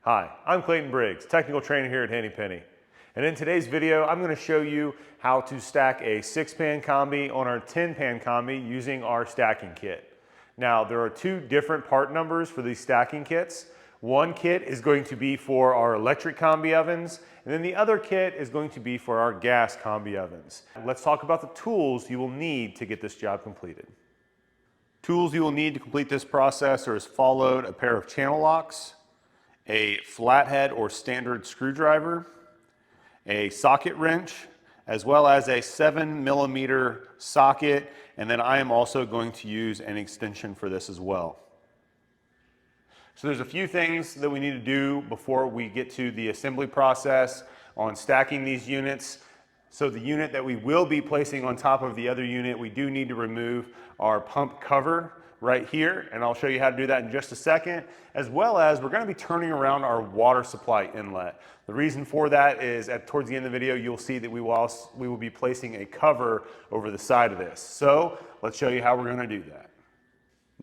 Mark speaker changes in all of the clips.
Speaker 1: Hi, I'm Clayton Briggs, technical trainer here at Henny Penny. And in today's video, I'm going to show you how to stack a 6-pan combi on our 10-pan combi using our stacking kit. Now, there are two different part numbers for these stacking kits. One kit is going to be for our electric combi ovens, and then the other kit is going to be for our gas combi ovens. Let's talk about the tools you will need to get this job completed. Tools you will need to complete this process are as followed: a pair of channel locks, a flathead or standard screwdriver, a socket wrench, as well as a 7mm socket, and then I am also going to use an extension for this as well. So there's a few things that we need to do before we get to the assembly process on stacking these units. So the unit that we will be placing on top of the other unit, we do need to remove our pump cover right here, and I'll show you how to do that in just a second, as well as we're going to be turning around our water supply inlet. The reason for that is towards the end of the video, you'll see that we will be placing a cover over the side of this. So let's show you how we're going to do that.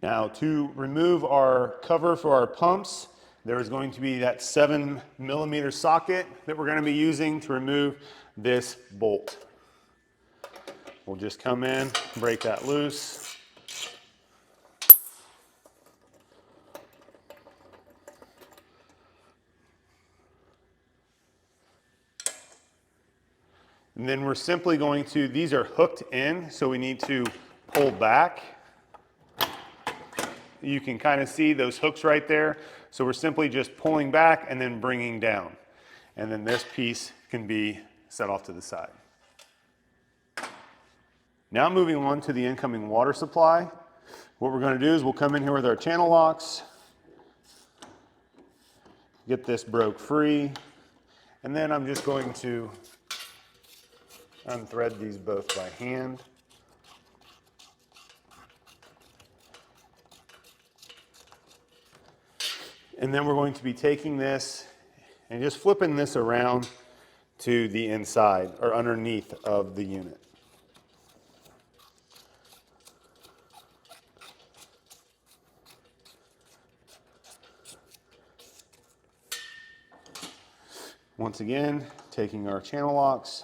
Speaker 1: Now, to remove our cover for our pumps, there is going to be that 7mm socket that we're going to be using to remove this bolt. We'll just come in, break that loose. And then we're simply going to, these are hooked in, so we need to pull back. You can kind of see those hooks right there. So we're simply just pulling back and then bringing down. And then this piece can be set off to the side. Now moving on to the incoming water supply. What we're going to do is we'll come in here with our channel locks, get this broke free, and then I'm just going to unthread these both by hand. And then we're going to be taking this and just flipping this around to the inside or underneath of the unit. Once again, taking our channel locks,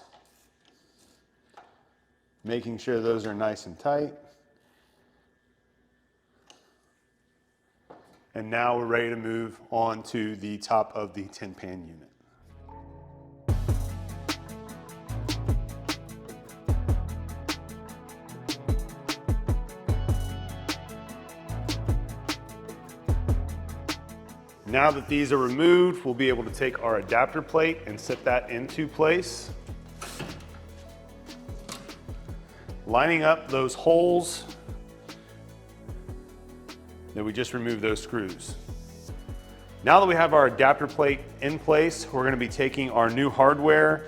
Speaker 1: making sure those are nice and tight. And now we're ready to move on to the top of the 10-pan unit. Now that these are removed, we'll be able to take our adapter plate and set that into place. Lining up those holes that we just removed those screws. Now that we have our adapter plate in place, we're going to be taking our new hardware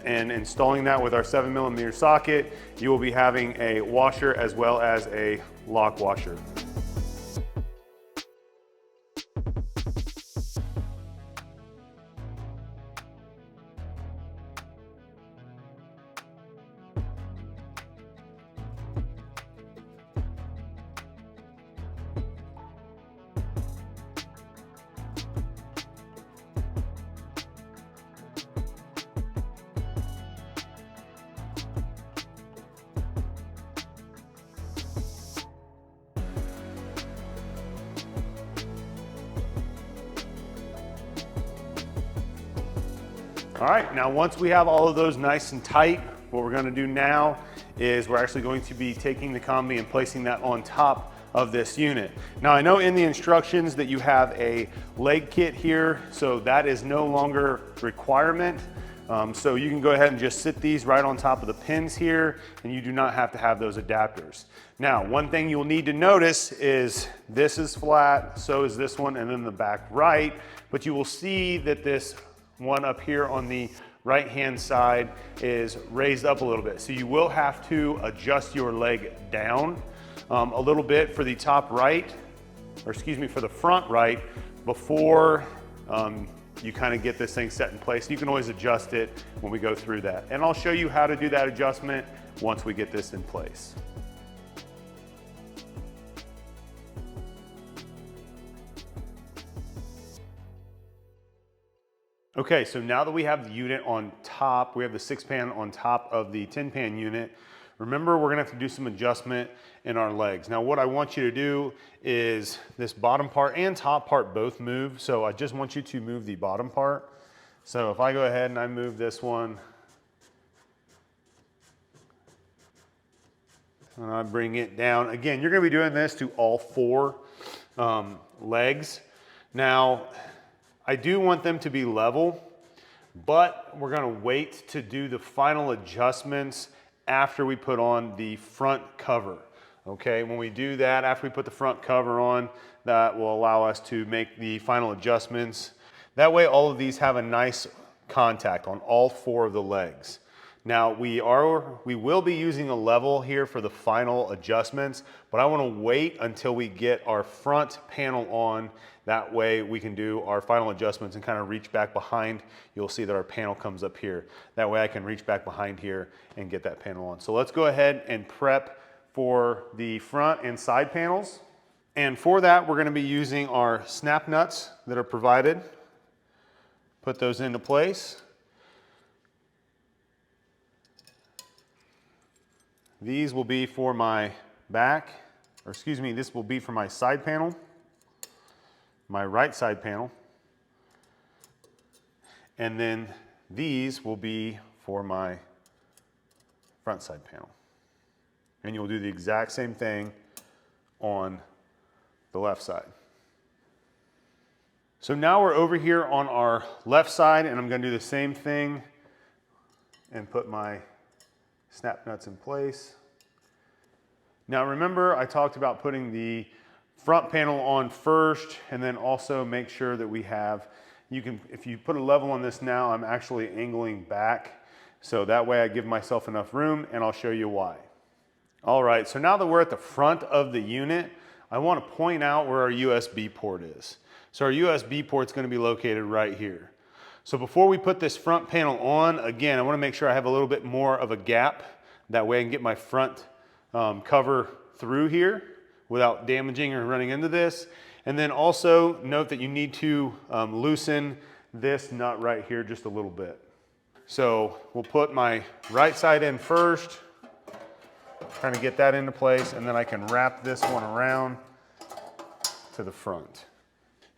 Speaker 1: and installing that with our 7mm socket. You will be having a washer as well as a lock washer. All right, now once we have all of those nice and tight, what we're going to do now is we're actually going to be taking the combi and placing that on top of this unit. Now I know in the instructions that you have a leg kit here, so that is no longer a requirement. So you can go ahead and just sit these right on top of the pins here, and you do not have to have those adapters. Now, one thing you'll need to notice is this is flat, so is this one, and then the back right, but you will see that this one up here on the right hand side is raised up a little bit. So you will have to adjust your leg down a little bit for the top right, or excuse me, for the front right, before you kind of get this thing set in place. You can always adjust it when we go through that. And I'll show you how to do that adjustment once we get this in place. Okay, so now that we have the unit on top, we have the 6-pan on top of the 10-pan unit, remember we're gonna have to do some adjustment in our legs. Now what I want you to do is this bottom part and top part both move, so I just want you to move the bottom part. So if I go ahead and I move this one, and I bring it down. Again, you're gonna be doing this to all 4 legs. Now, I do want them to be level, but we're gonna wait to do the final adjustments after we put on the front cover. Okay, when we do that, after we put the front cover on, that will allow us to make the final adjustments. That way all of these have a nice contact on all 4 of the legs. Now we will be using a level here for the final adjustments, but I want to wait until we get our front panel on. That way we can do our final adjustments and kind of reach back behind. You'll see that our panel comes up here. That way I can reach back behind here and get that panel on. So let's go ahead and prep for the front and side panels. And for that, we're going to be using our snap nuts that are provided. Put those into place. These will be for my back, or excuse me, this will be for my side panel, my right side panel. And then these will be for my front side panel. And you'll do the exact same thing on the left side. So now we're over here on our left side, and I'm going to do the same thing and put my snap nuts in place. Now remember, I talked about putting the front panel on first, and then also make sure that we have, if you put a level on this now, I'm actually angling back. So that way I give myself enough room, and I'll show you why. All right, so now that we're at the front of the unit, I want to point out where our USB port is. So our USB port's going to be located right here. So before we put this front panel on, again, I want to make sure I have a little bit more of a gap. That way I can get my front cover through here without damaging or running into this. And then also note that you need to loosen this nut right here just a little bit. So we'll put my right side in first, trying to get that into place, and then I can wrap this one around to the front.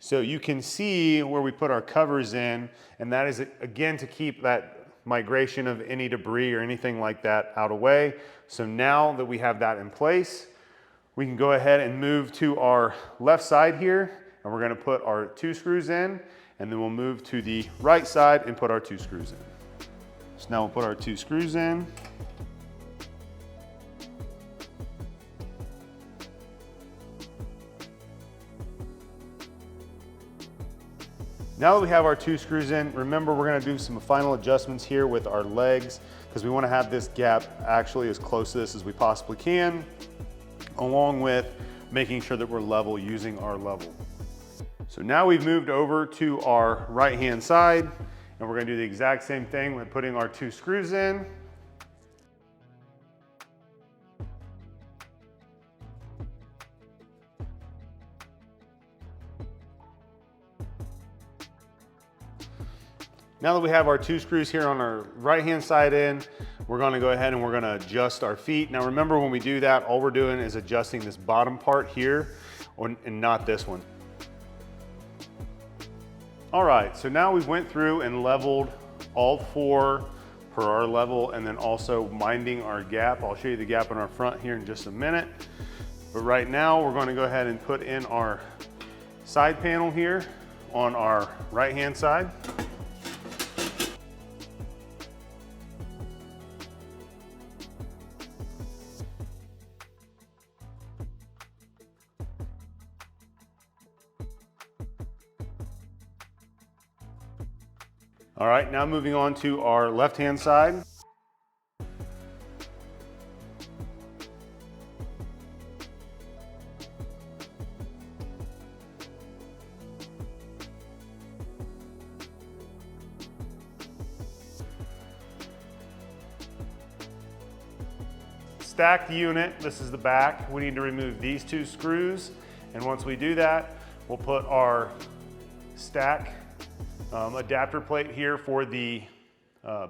Speaker 1: So you can see where we put our covers in, and that is again to keep that migration of any debris or anything like that out of the way. So now that we have that in place, we can go ahead and move to our left side here, and we're going to put our 2 screws in, and then we'll move to the right side and put our 2 screws in. So now we'll put our 2 screws in. Now that we have our 2 screws in, remember we're going to do some final adjustments here with our legs, because we want to have this gap actually as close to this as we possibly can, along with making sure that we're level using our level. So now we've moved over to our right hand side, and we're going to do the exact same thing with putting our 2 screws in. Now that we have our 2 screws here on our right hand side in, we're going to go ahead and we're going to adjust our feet. Now remember, when we do that, all we're doing is adjusting this bottom part here and not this one. All right, so now we went through and leveled all 4 per our level, and then also minding our gap. I'll show you the gap in our front here in just a minute. But right now we're going to go ahead and put in our side panel here on our right hand side. All right, now moving on to our left-hand side. Stacked unit, this is the back. We need to remove these 2 screws, and once we do that, we'll put our stack adapter plate here for the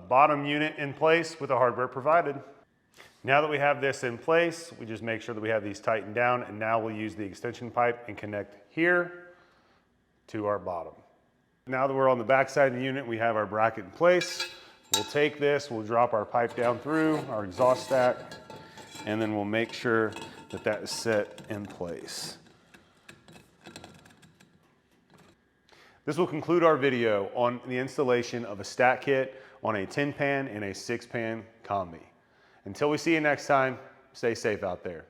Speaker 1: bottom unit in place with the hardware provided. Now that we have this in place, we just make sure that we have these tightened down, and now we'll use the extension pipe and connect here to our bottom. Now that we're on the back side of the unit, we have our bracket in place. We'll take this, we'll drop our pipe down through our exhaust stack, and then we'll make sure that that is set in place. This will conclude our video on the installation of a stack kit on a 10-pan and a 6-pan Combi. Until we see you next time, stay safe out there.